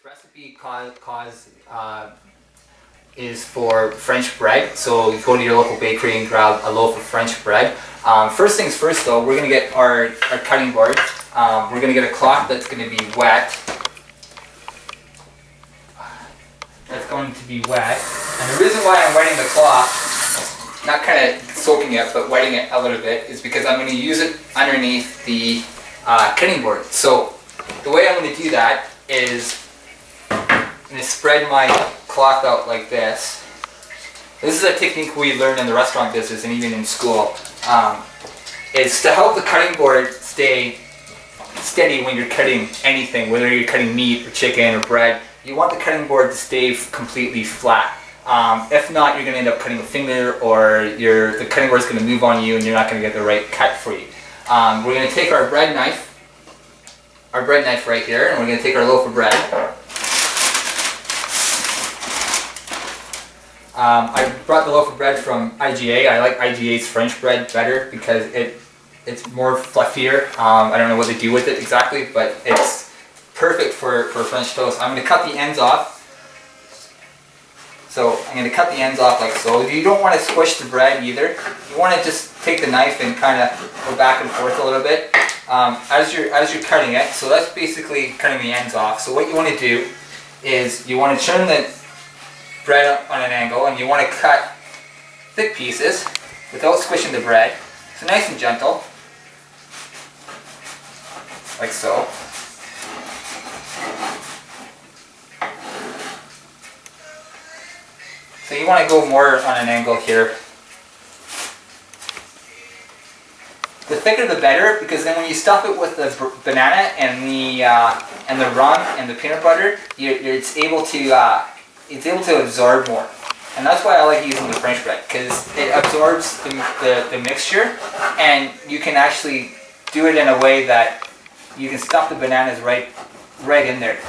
Recipe is for French bread. So you go to your local bakery and grab a loaf of French bread. First things first though, we're going to get our cutting board. We're going to get a cloth that's going to be wet. That's going to be wet. And the reason why I'm wetting the cloth, not kind of soaking it, but wetting it a little bit, is because I'm going to use it underneath the cutting board. So the way I'm going to do that is I'm going to spread my cloth out like this. This is a technique we learned in the restaurant business and even in school. It's to help the cutting board stay steady when you're cutting anything, whether you're cutting meat or chicken or bread. You want the cutting board to stay completely flat. If not, you're going to end up cutting a finger, or the cutting board is going to move on you and you're not going to get the right cut for you. We're going to take our bread knife right here, and we're going to take our loaf of bread. I brought the loaf of bread from IGA. I like IGA's French bread better because it's more fluffier. I don't know what they do with it exactly, but it's perfect for French toast. I'm going to cut the ends off. So I'm going to cut the ends off like so. You don't want to squish the bread either. You want to just take the knife and kind of go back and forth a little bit as you're cutting it. So that's basically cutting the ends off. So what you want to do is you want to turn the bread up on an angle, and you want to cut thick pieces without squishing the bread. So nice and gentle, like so. So you want to go more on an angle here. The thicker the better, because then when you stuff it with the banana and the rum and the peanut butter, it's able to absorb more. And that's why I like using the French bread, because it absorbs the mixture, and you can actually do it in a way that you can stuff the bananas right in there.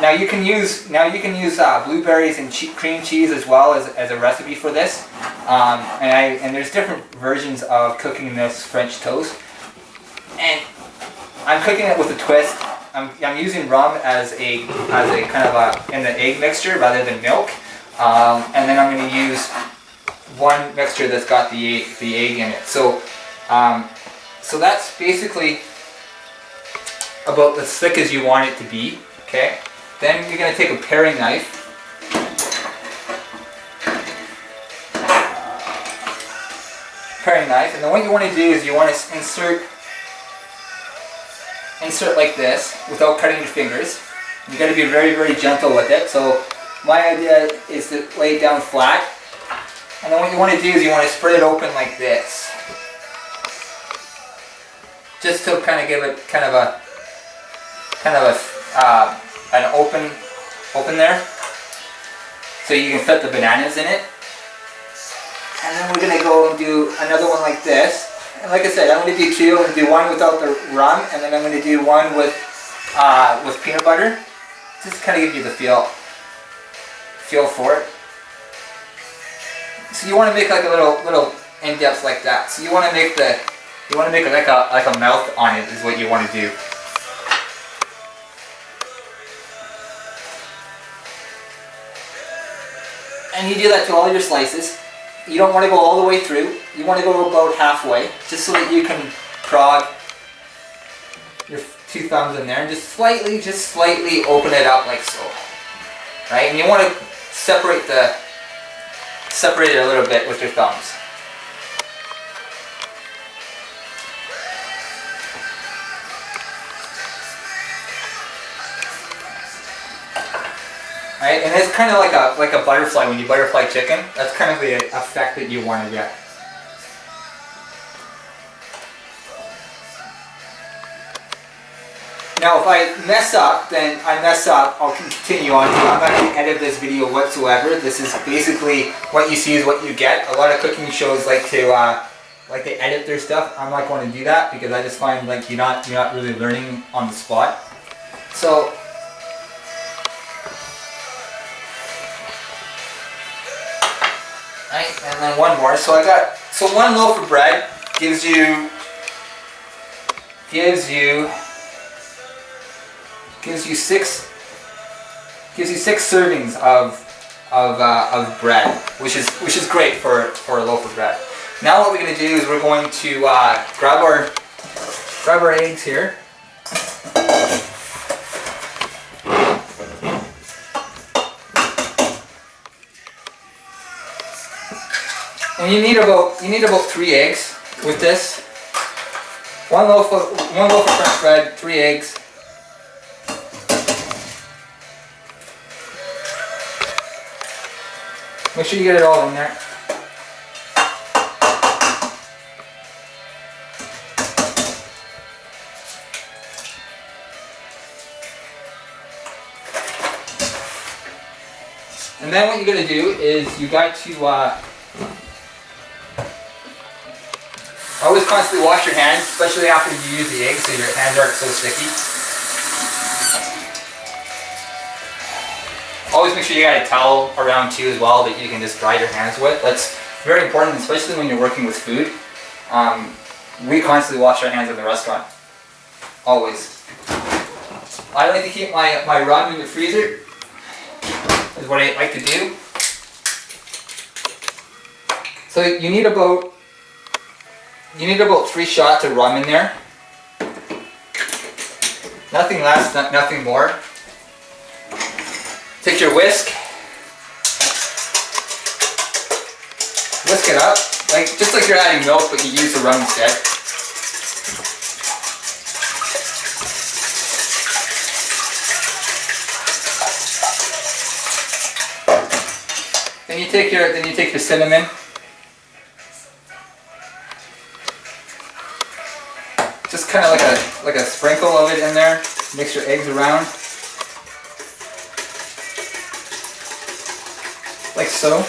Now you can use blueberries and cream cheese as well as a recipe for this. And there's different versions of cooking this French toast. And I'm cooking it with a twist. I'm using rum as a kind of in the egg mixture rather than milk. And then I'm going to use one mixture that's got the egg in it. So that's basically about as thick as you want it to be. Okay. Then you're going to take a paring knife. And then what you want to do is you want to insert like this without cutting your fingers. You got to be very, very gentle with it. So my idea is to lay it down flat, and then what you want to do is you want to spread it open like this, just to kind of give it an open there, so you can fit the bananas in it. And then we're going to go and do another one like this. And like I said, I'm going to do two. I'm going to do one without the rum, and then I'm going to do one with peanut butter. Just kind of give you the feel for it. So you want to make like a little in-depth like that. So you want to make like a mouth on it is what you want to do. And you do that to all your slices. You don't want to go all the way through. You want to go about halfway, just so that you can prod your two thumbs in there and just slightly open it up like so. Right? And you want to separate it a little bit with your thumbs. Right? And it's kind of like a butterfly when you butterfly chicken. That's kind of the effect that you want to get. Now if I mess up, then I mess up. I'll continue on. I'm not going to edit this video whatsoever. This is basically what you see is what you get. A lot of cooking shows like to edit their stuff. I'm not going to do that because I just find like you're not really learning on the spot. So right, and then one more. So one loaf of bread gives you gives you 6 gives you 6 servings of bread, which is great for a loaf of bread. Now what we're going to do is we're going to grab our eggs here. And you need about 3 eggs with this. One loaf of French bread, 3 eggs. Make sure you get it all in there. And then what you're going to do is you got to always constantly wash your hands, especially after you use the eggs so your hands aren't so sticky. Always make sure you got a towel around too as well that you can just dry your hands with. That's very important, especially when you're working with food. We constantly wash our hands in the restaurant. Always. I like to keep my rum in the freezer. Is what I like to do. So you need about 3 shots of rum in there. Nothing less, nothing more. Take your whisk. Whisk it up, just like you're adding milk, but you use the rum instead. Then you take your cinnamon. Just kind of like a sprinkle of it in there. Mix your eggs around. Like so.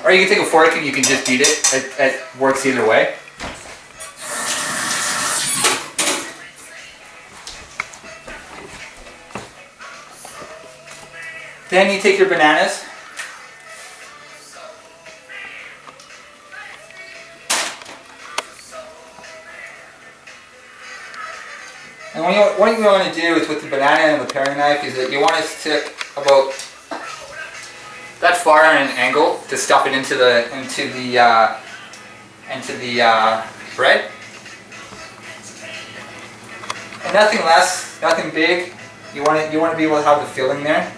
Or you can take a fork and you can just beat it. It works either way. Then you take your bananas. And what you want to do is with the banana and the paring knife is that you want to stick about that far on an angle to stuff it into the bread. And nothing less, nothing big. You want to be able to have the filling there.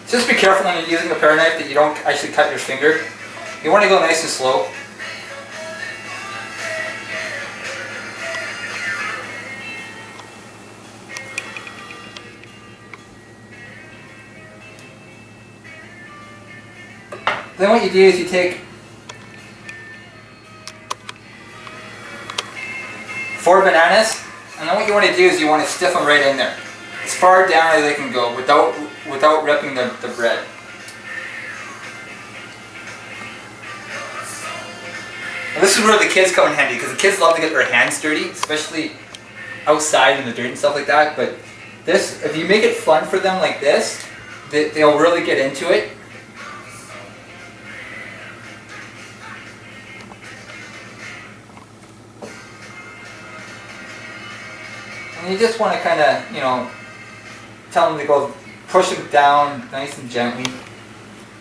Just be careful when you're using a paring knife that you don't actually cut your finger. You want to go nice and slow. Then what you do is you take 4 bananas, and then what you want to do is you want to stiff them right in there. As far down as they can go without ripping the bread. And this is where the kids come in handy, because the kids love to get their hands dirty, especially outside in the dirt and stuff like that. But this, if you make it fun for them like this, they'll really get into it. And you just want to kind of, tell them to go push them down nice and gently.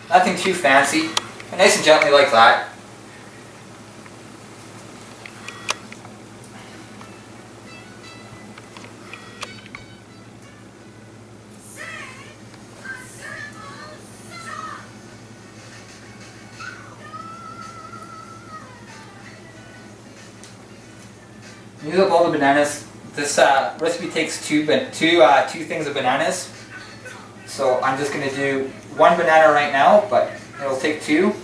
Nothing too fancy, but nice and gently like that. Use up all the bananas. This recipe takes two things of bananas. So I'm just going to do 1 banana right now, but it'll take 2.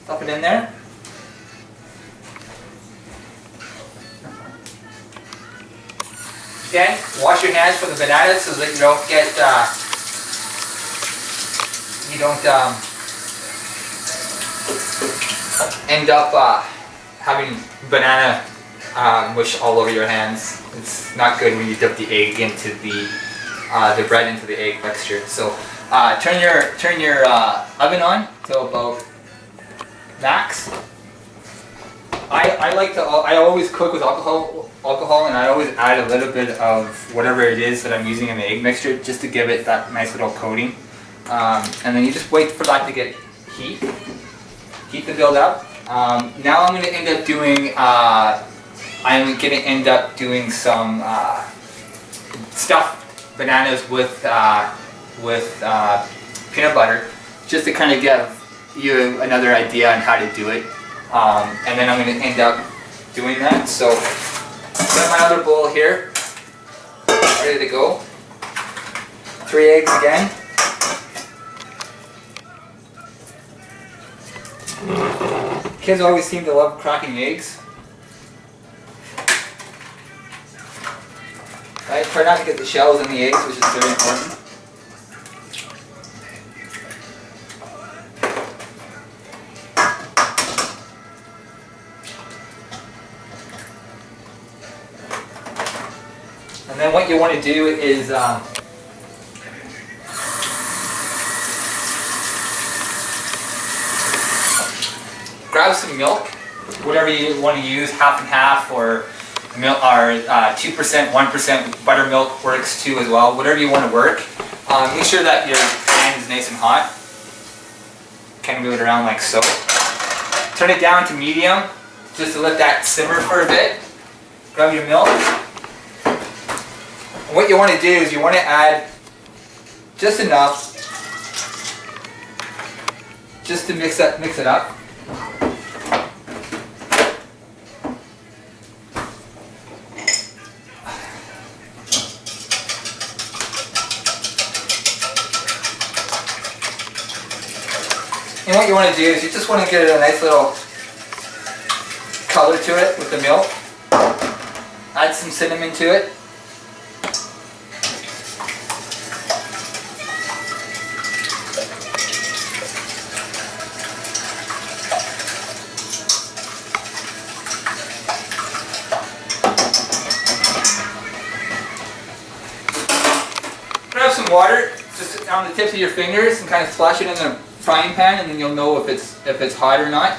Stuff it in there. Again, wash your hands from the bananas so that you don't get, end up having banana mush all over your hands. It's not good when you dip the egg into the bread into the egg mixture. So turn your oven on to about max. I always cook with alcohol, and I always add a little bit of whatever it is that I'm using in the egg mixture just to give it that nice little coating. And then you just wait for that to get heat to build up. Now I'm going to end up doing some stuffed bananas with peanut butter, just to kind of give you another idea on how to do it. And then I'm going to end up doing that. So got my other bowl here, ready to go. 3 eggs again. Kids always seem to love cracking eggs. Right? Try not to get the shells in the eggs, which is very important. And then what you want to do is grab some milk, whatever you want to use, half and half, or milk, or 2%, 1% buttermilk works too as well. Whatever you want to work. Make sure that your pan is nice and hot. Kind of move it around like so. Turn it down to medium, just to let that simmer for a bit. Grab your milk. And what you want to do is you want to add just enough, just to mix it up. And what you want to do is you just want to get a nice little color to it with the milk. Add some cinnamon to it. Grab some water just on the tips of your fingers and kind of splash it in the frying pan, and then you'll know if it's hot or not.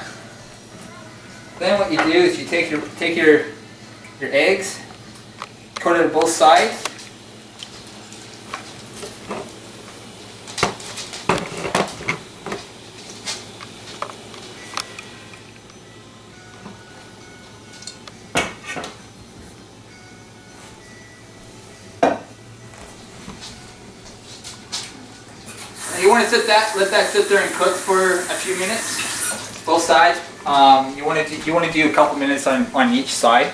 Then what you do is you take your eggs, coat it on both sides. You want to let that sit there and cook for a few minutes, both sides. You want to do a couple minutes on each side.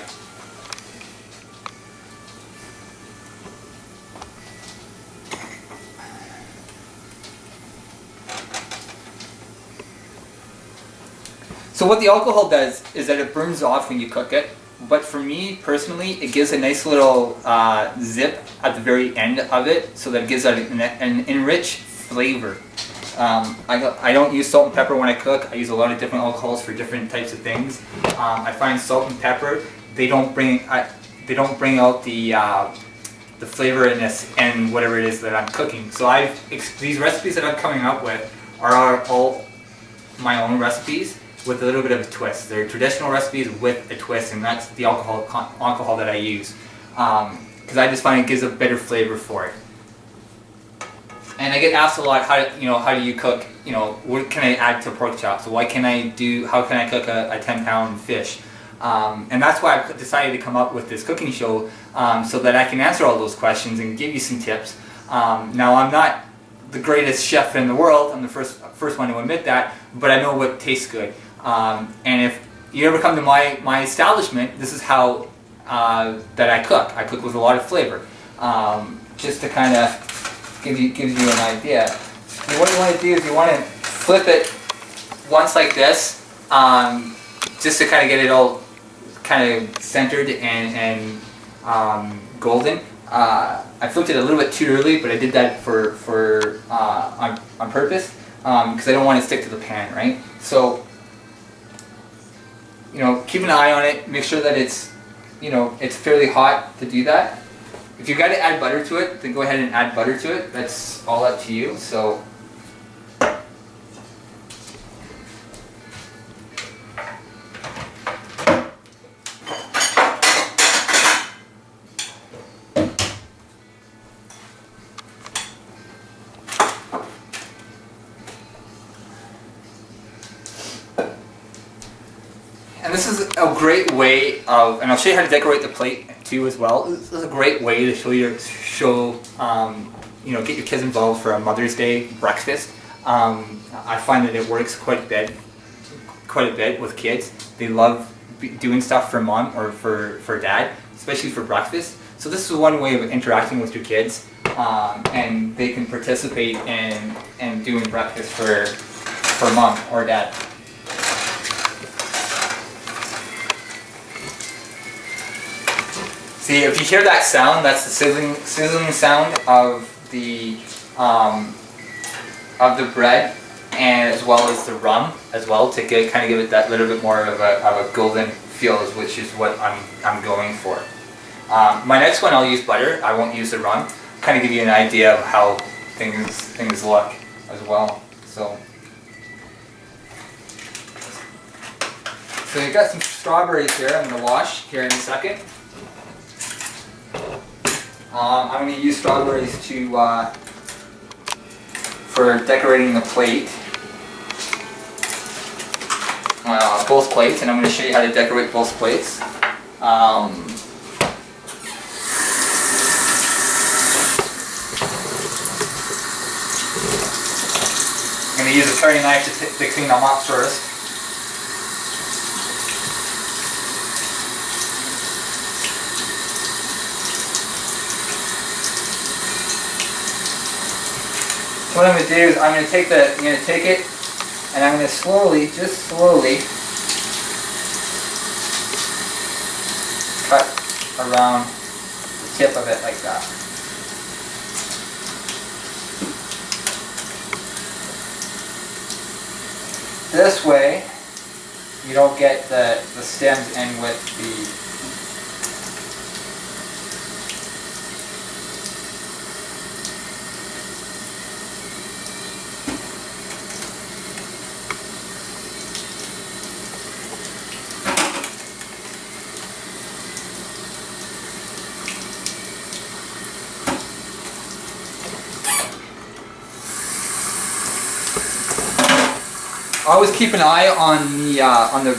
So what the alcohol does is that it burns off when you cook it. But for me personally, it gives a nice little zip at the very end of it, so that it gives an enriched flavor. I don't use salt and pepper when I cook. I use a lot of different alcohols for different types of things. I find salt and pepper, they don't bring out the flavor in this and whatever it is that I'm cooking. So these recipes that I'm coming up with are all my own recipes with a little bit of a twist. They're traditional recipes with a twist, and that's the alcohol that I use, because I just find it gives a better flavor for it. And I get asked a lot, how do you cook? What can I add to pork chops? So how can I cook a 10-pound fish? And that's why I decided to come up with this cooking show, so that I can answer all those questions and give you some tips. Now, I'm not the greatest chef in the world. I'm the first one to admit that, but I know what tastes good. And if you ever come to my establishment, this is how that I cook. I cook with a lot of flavor, just to kind of gives you an idea. And what you want to do is you want to flip it once like this, just to kind of get it all kind of centered and golden. I flipped it a little bit too early, but I did that on purpose because I don't want it to stick to the pan, right? So, you know, keep an eye on it. Make sure that it's, you know, it's fairly hot to do that. If you got to add butter to it, then go ahead and add butter to it. That's all up to you. So. And this is a great way of, and I'll show you how to decorate the plate too as well. This is a great way to show you know, get your kids involved for a Mother's Day breakfast. I find that it works quite a bit with kids. They love doing stuff for mom or for dad, especially for breakfast. So this is one way of interacting with your kids, and they can participate in doing breakfast for mom or dad. See, if you hear that sound, that's the sizzling sound of the bread, and as well as the rum as well, to kind of give it that little bit more of a golden feel, which is what I'm going for. My next one, I'll use butter. I won't use the rum. Kind of give you an idea of how things look as well. So you've got some strawberries here. I'm going to wash here in a second. I'm going to use strawberries for decorating the plate, both plates, and I'm going to show you how to decorate both plates. I'm going to use a paring knife to clean them up first. What I'm going to do is I'm going to take it, and I'm going to just slowly cut around the tip of it like that. This way, you don't get the stems in with the. Always keep an eye on the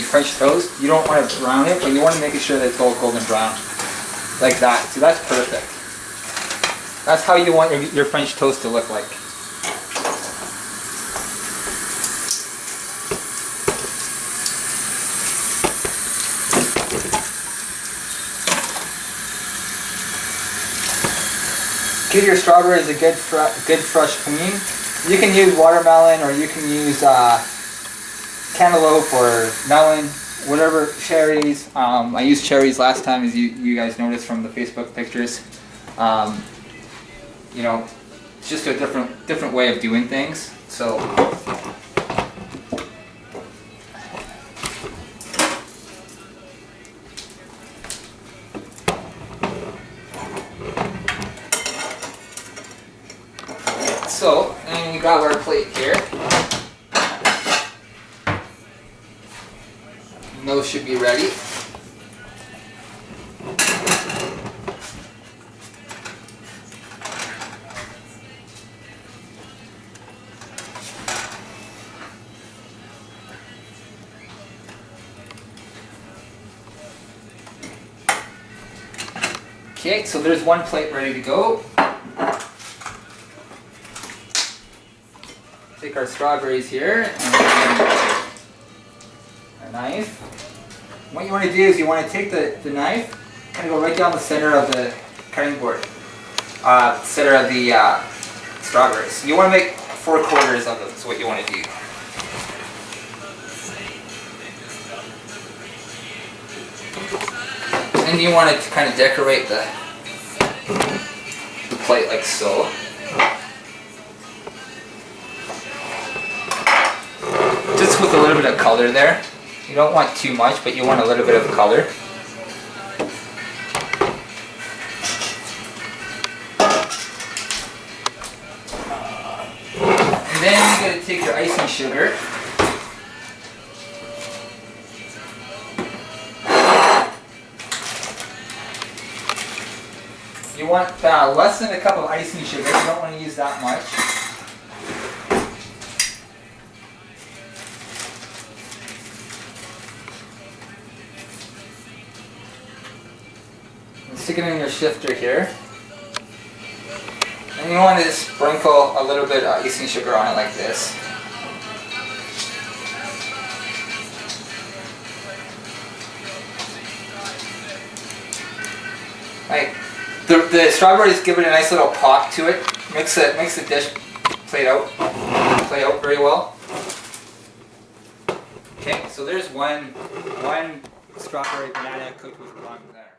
French toast. You don't want to brown it, but you want to make sure that it's all golden brown, like that. So that's perfect. That's how you want your French toast to look like. Give your strawberries a good fresh clean. You can use watermelon, or you can use cantaloupe or melon, whatever, cherries. I used cherries last time, as you guys noticed from the Facebook pictures. You know, it's just a different way of doing things. So. So, and you got our plate here. And those should be ready. Okay, so there's one plate ready to go. Take our strawberries here and a knife. What you want to do is you want to take the knife and go right down the center of the cutting board, center of the strawberries. You want to make 4/4 of them. That's what you want to do. And you want to kind of decorate the plate like so. Just with a little bit of color there. You don't want too much, but you want a little bit of color. And then you're going to take your icing sugar. You want less than a cup of icing sugar. You don't want to use that much. And stick it in your shifter here. And you want to sprinkle a little bit of icing sugar on it like this. Like, the strawberries give it a nice little pop to it. Makes the dish play out very well. Okay, so there's one strawberry banana cooked with blonde banana.